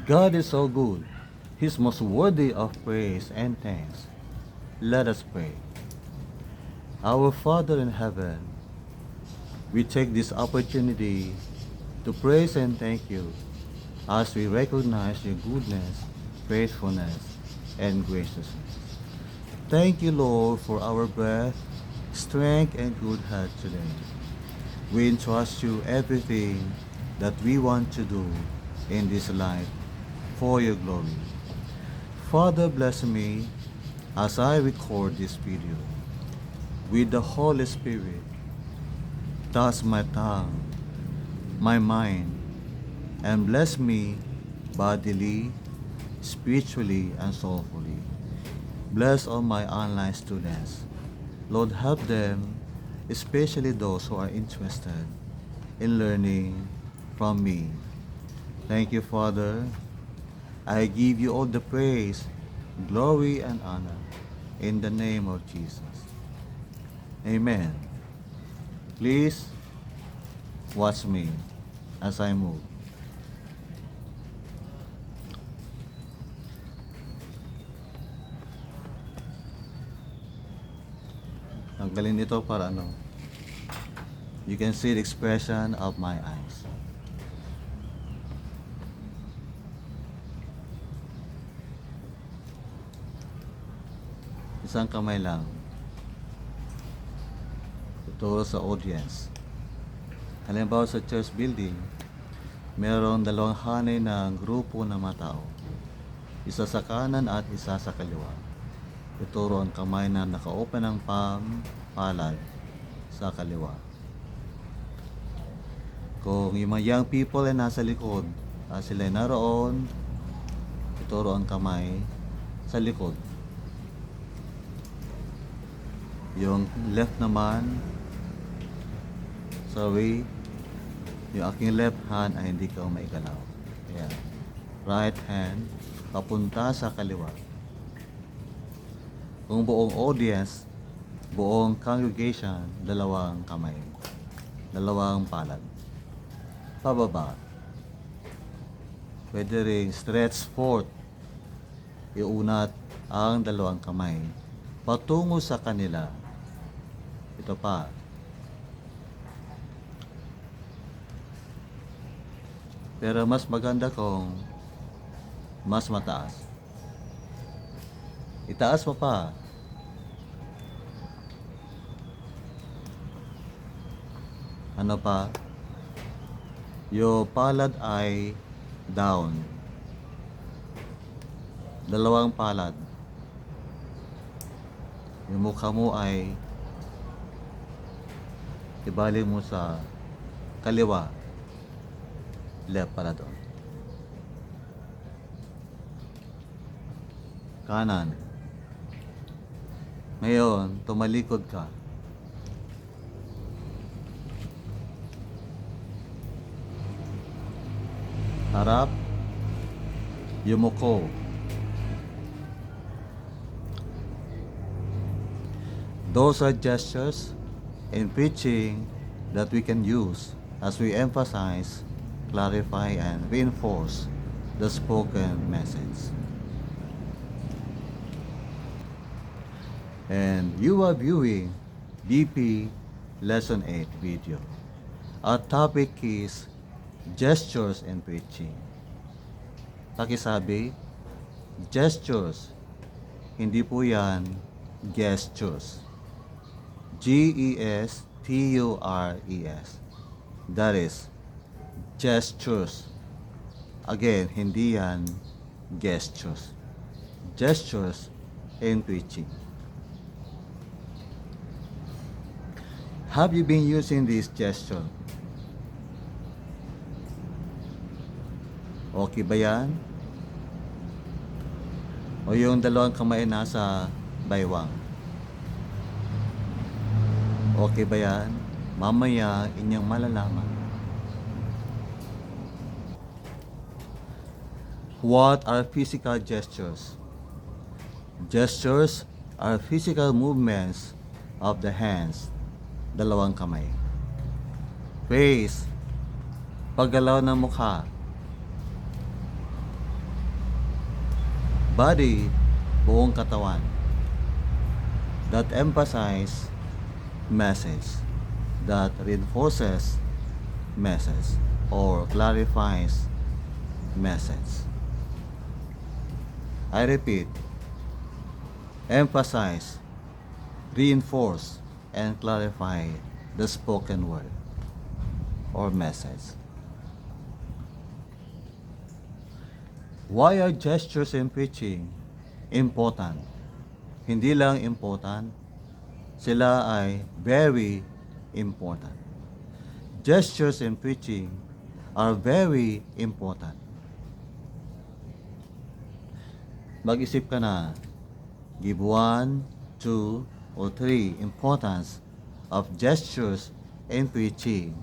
God is so good. He's most worthy of praise and thanks. Let us pray. Our Father in heaven, we take this opportunity to praise and thank you as we recognize your goodness, faithfulness, and graciousness. Thank you, Lord, for our breath, strength, and good health today. We entrust you everything that we want to do in this life for your glory. Father, bless me as I record this video. With the Holy Spirit, touch my tongue, my mind, and bless me bodily, spiritually, and soulfully. Bless all my online students. Lord, help them, especially those who are interested in learning from me. Thank you, Father. I give you all the praise, glory, and honor in the name of Jesus. Amen. Please watch me as I move. Ang galing nito para you can see the expression of my eyes. Isang kamay lang. Tuturo sa audience. Halimbawa sa church building, mayroong dalawang hanay ng grupo ng mga tao. Isa sa kanan at isa sa kaliwa. Ituro ang kamay na naka-open ng palad sa kaliwa. Kung yung mga young people ay nasa likod, sila ay naroon, ituro ang kamay sa likod. Yung left naman, yung aking left hand ay hindi ko maigalaw. Ayan. Right hand, papunta sa kaliwa. Kung buong audience, buong congregation, dalawang kamay, dalawang palad. Pababa. Pwede rin stretch forth. Iunat ang dalawang kamay patungo sa kanila. Ito pa. Pero mas maganda kung mas mataas. Itaas mo pa. Ano pa? Yung palad ay down. Dalawang palad. Yung mukha mo ay ibalik mo sa kaliwa. Left pala doon. Kanan. Ngayon, tumalikod ka. Harap. Yumuko. Those are gestures in preaching that we can use as we emphasize, clarify, and reinforce the spoken message. And you are viewing BP Lesson 8 video. Our topic is gestures in preaching. Pakisabi, gestures. Hindi po yan gestures. Gestures. That is gestures. Again, hindi yan gestures. Gestures in preaching. Have you been using this gesture? Okay ba yan? O yung dalawang kamay nasa baywang? Okay ba yan? Mamaya inyong malalaman. What are physical gestures? Gestures are physical movements of the hands, dalawang kamay. Face, paggalaw ng mukha. body, buong katawan. That emphasize message, that reinforces message, or clarifies message. I repeat, emphasize, reinforce, and clarify the spoken word or message. Why are gestures in preaching important? Hindi lang important, sila ay very important. Gestures in preaching are very important. Mag-isip ka na, give 1, 2, or 3 importance of gestures in preaching.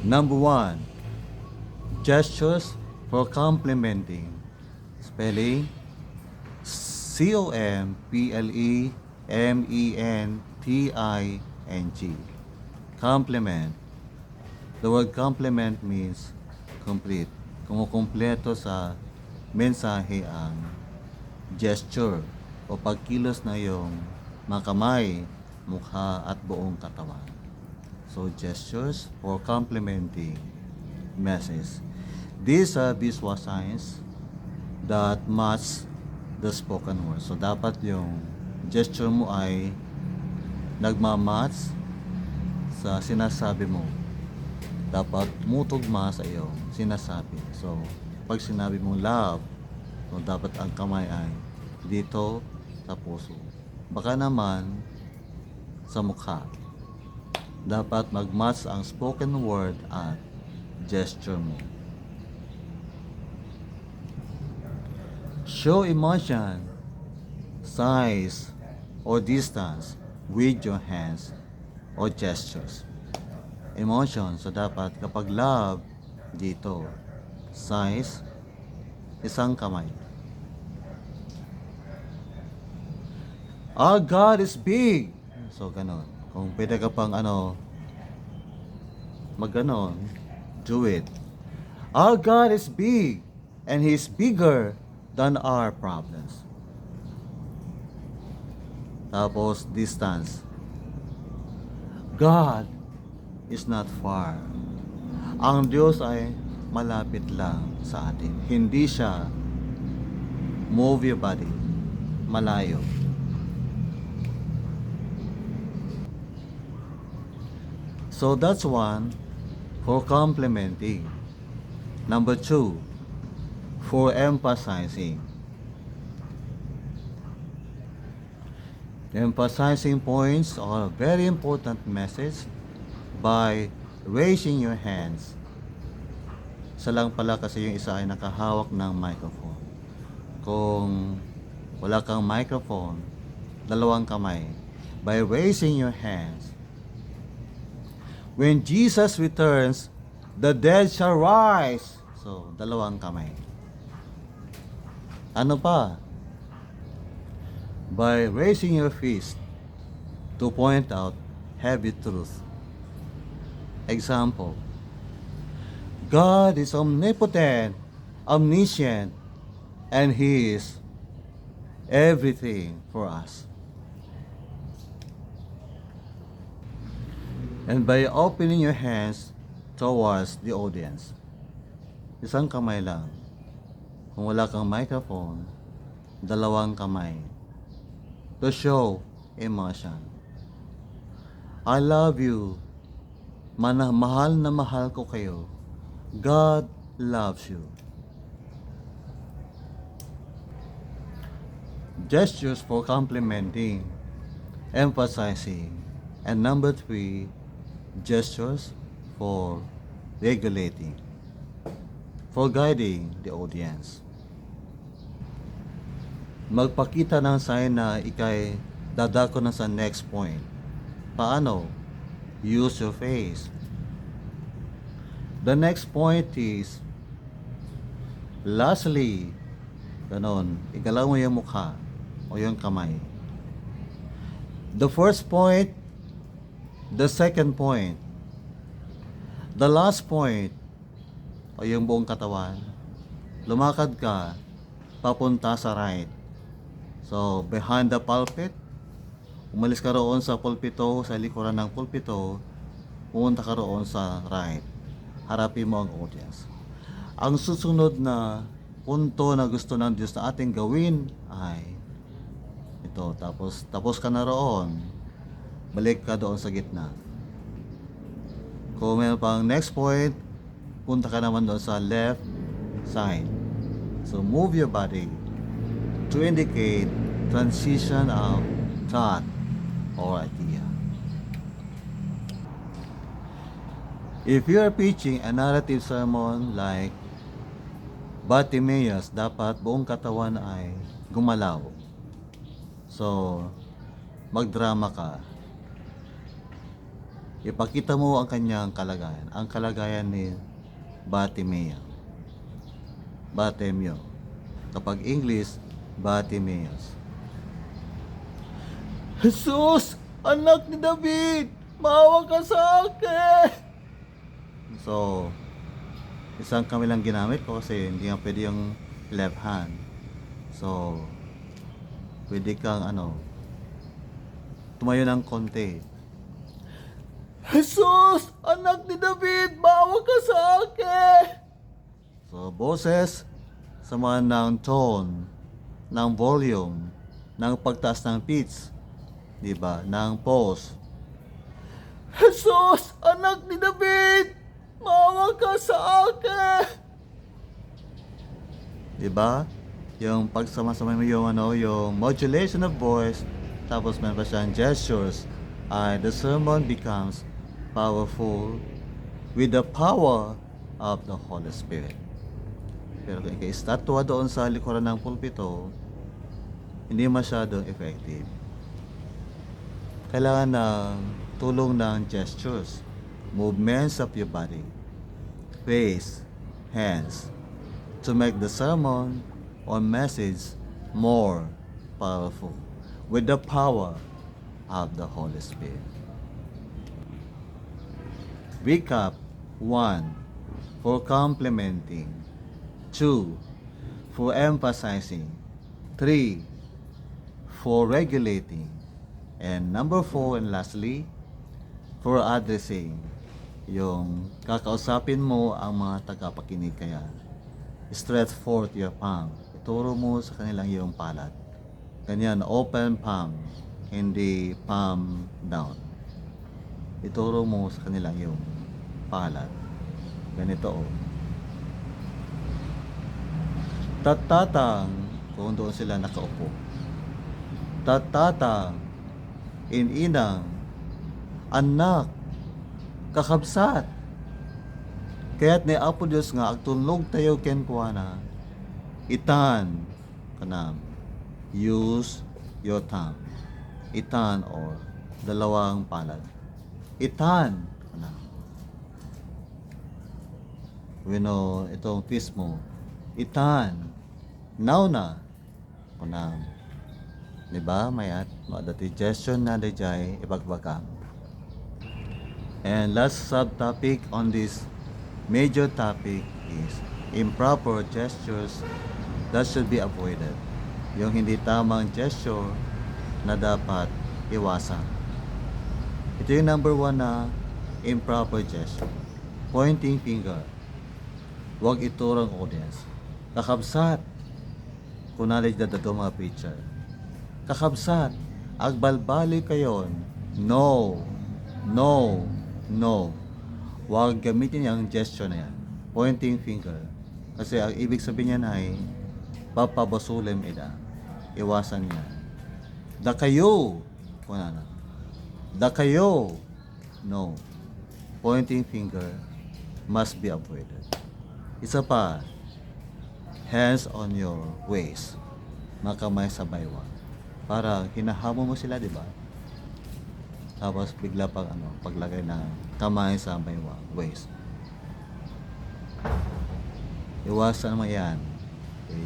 Number 1, gestures for complimenting. Spelling complementing. Compliment. The word compliment means complete. Kumukumpleto sa mensahe ang gesture o pagkilos na yung mga kamay, mukha at buong katawan. So gestures for complementing message. These are visual signs that match the spoken word. So dapat yung gesture mo ay nagmamatch sa sinasabi mo. Dapat tumutugma sa iyong sinasabi. So pag sinabi mong love, so dapat ang kamay ay dito sa puso. Baka naman sa mukha. Dapat mag-match ang spoken word at gesture mo. Show emotion, size, or distance with your hands or gestures. Emotion, so dapat kapag love, dito. Size, isang kamay. Our God is big. So, ganon. Kung pwede ka pang mag-ganon, do it. Our God is big, and He's bigger than our problems. Tapos, distance. God is not far. Ang Diyos ay malapit lang sa atin. Hindi siya move your body. Malayo. So that's one for complimenting. Number 2, for emphasizing. Emphasizing points are a very important message by raising your hands. Isa lang pala kasi yung isa ay nakahawak ng microphone. Kung wala kang microphone, dalawang kamay. By raising your hands. When Jesus returns, the dead shall rise. So, dalawang kamay. Ano pa? By raising your fist to point out heavy truth. Example, God is omnipotent, omniscient, and He is everything for us. And by opening your hands towards the audience. Isang kamay lang. Kung wala kang microphone, dalawang kamay. To show emotion. I love you. Mahal na mahal ko kayo. God loves you. Gestures for complimenting, emphasizing, and number 3, gestures for regulating, for guiding the audience. Magpakita ng sign na ikay dadako na sa next point. Paano? Use your face. The next point is, lastly, ganon, igalaw mo yung mukha o yung kamay. The first point, the second point, the last point, o yung buong katawan, lumakad ka papunta sa right. So, behind the pulpit, umalis ka roon sa pulpito, sa likuran ng pulpito, pumunta ka roon sa right. Harapin mo ang audience. Ang susunod na punto na gusto ng Diyos na ating gawin ay ito. Tapos ka na roon, balik ka doon sa gitna. Kung meron pang next point, punta ka naman doon sa left side. So move your body to indicate transition of thought or idea. If you are preaching a narrative sermon like Bartimaeus, dapat buong katawan ay gumalaw. So, magdrama ka. Ipakita mo ang kanyang kalagayan. Ang kalagayan ni Bartimaeus. Kapag English, Bartimaeus. Jesus, anak ni David, maawa ka sa akin. So, isang kami lang ginamit ko kasi hindi nga pwede yung left hand. So, pwede kang tumayo ng konti. Jesus, anak ni David, maawa ka sa akin. So, boses, samahan ng tone, ng volume, ng pagtaas ng pitch, diba? Ng pause. Jesus, anak ni David, maawa ka sa akin. Diba? Yung pagsama-sama mo yung yung modulation of voice, tapos meron pa siyang gestures, the sermon becomes powerful with the power of the Holy Spirit. Pero kung ika-estatwa doon sa likuran ng pulpito, hindi masyadong effective. Kailangan ng tulong ng gestures, movements of your body, face, hands, to make the sermon or message more powerful with the power of the Holy Spirit. Recap: 1. For complementing. 2. For emphasizing. 3. For regulating. And number 4 and lastly, for addressing. Yung kakausapin mo ang mga tagapakinig kaya. Stretch forth your palm. Ituro mo sa kanilang yung palad. Ganyan, open palm, hindi palm down. Ituro mo sa kanilang yung palad. Ganito Tatatang, kung doon sila nakaupo. Tatatang, ininang, anak, kakabsat. Kaya't ni Apo Diyos nga, agtulog tayo kenkwana, itan, kanam, use your tongue. Itan or dalawang palad. Itan, kanam. We know, itong twist mo. Itan, now na, kanam. Diba? Mayat, madati gestion na dajay ibagbagam. And last subtopic on this major topic is improper gestures that should be avoided. Yung hindi tamang gesture na dapat iwasan. Ito yung number 1 na improper gesture. Pointing finger. Huwag iturang audience. Kakabsat. Kunalij dadado mga preacher. Kakabsat. Agbalbali kayon. No. No. No. Huwag gamitin yung gesture na yan. Pointing finger. Kasi ang ibig sabihin niyan ay papabasulim ida. Iwasan niya. Da kayo. Kuna na. Da kayo. No. Pointing finger must be avoided. Isa pa. Hands on your waist. Makamay sa baywang. Para hinahamon mo sila, di ba? Tapos bigla pag paglagay ng kamay sa baywang, waist. Iwasan mo yan.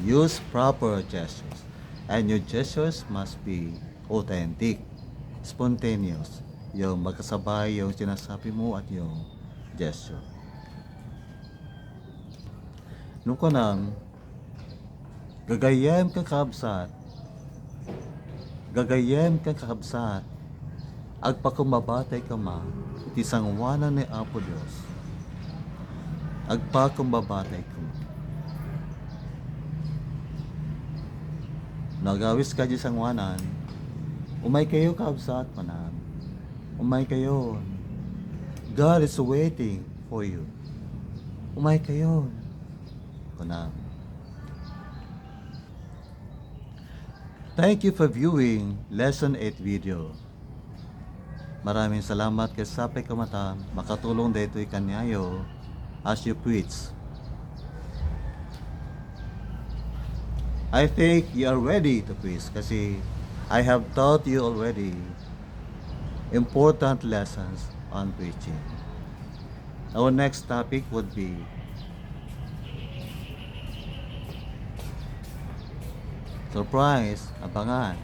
Use proper gestures. And your gestures must be authentic, spontaneous. Yung magkasabay yung sinasabi mo at yung gesture. Nung ko nang Gagayem ka kabsat, gagayem ka kabsat, agpakumabatay ka ma, iti sangwanan ni Apo Diyos, agpakumabatay ka ma. Nagawis ka di sangwanan, umay kayo kabsat manan, umay kayo. God is waiting for you. Umay kayo. Kunam. Thank you for viewing Lesson 8 video. Maraming salamat kay Sapay Kamatan, makatulong dito'y kanyayo as you preach. I think you are ready to preach kasi I have taught you already important lessons on preaching. Our next topic would be surprise, abangan.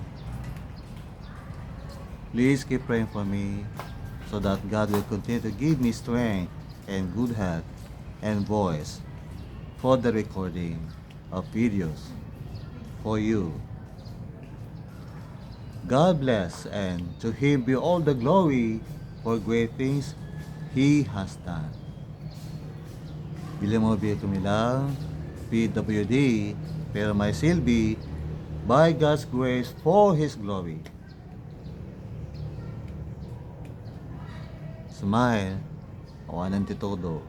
Please keep praying for me so that God will continue to give me strength and good health and voice for the recording of videos for you. God bless, and to Him be all the glory for great things He has done. Bila mo biya kumilang, PWD, pero may silbi, by God's grace for His glory. Smile, awanan ti todo.